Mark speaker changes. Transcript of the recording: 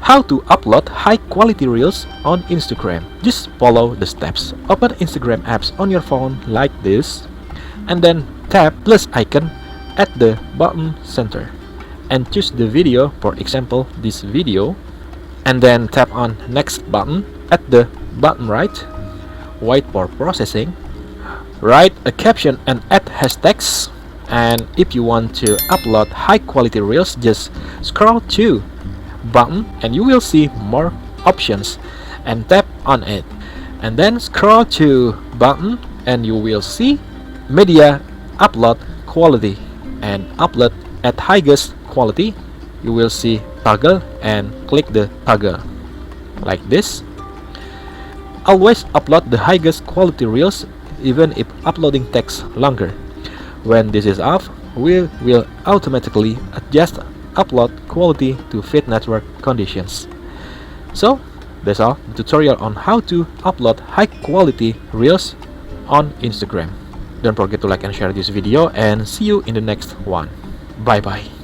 Speaker 1: How to upload high quality reels on Instagram. Just follow the steps. Open Instagram apps on your phone like this, and then tap plus icon at the bottom center and choose the video, for example this video, and then tap on next button at the bottom right. Wait for processing. Write a caption and add hashtags. And if you want to upload high quality reels, just scroll to button and you will see more options and tap on it, and then scroll to button and you will see media upload quality and upload at highest quality. You will see toggle and click the toggle like this. Always upload the highest quality reels even if uploading takes longer. When this is off, we will automatically adjust upload quality to fit network conditions. So that's all the tutorial on how to upload high quality reels on Instagram. Don't forget to like and share this video, and see you in the next one. Bye bye.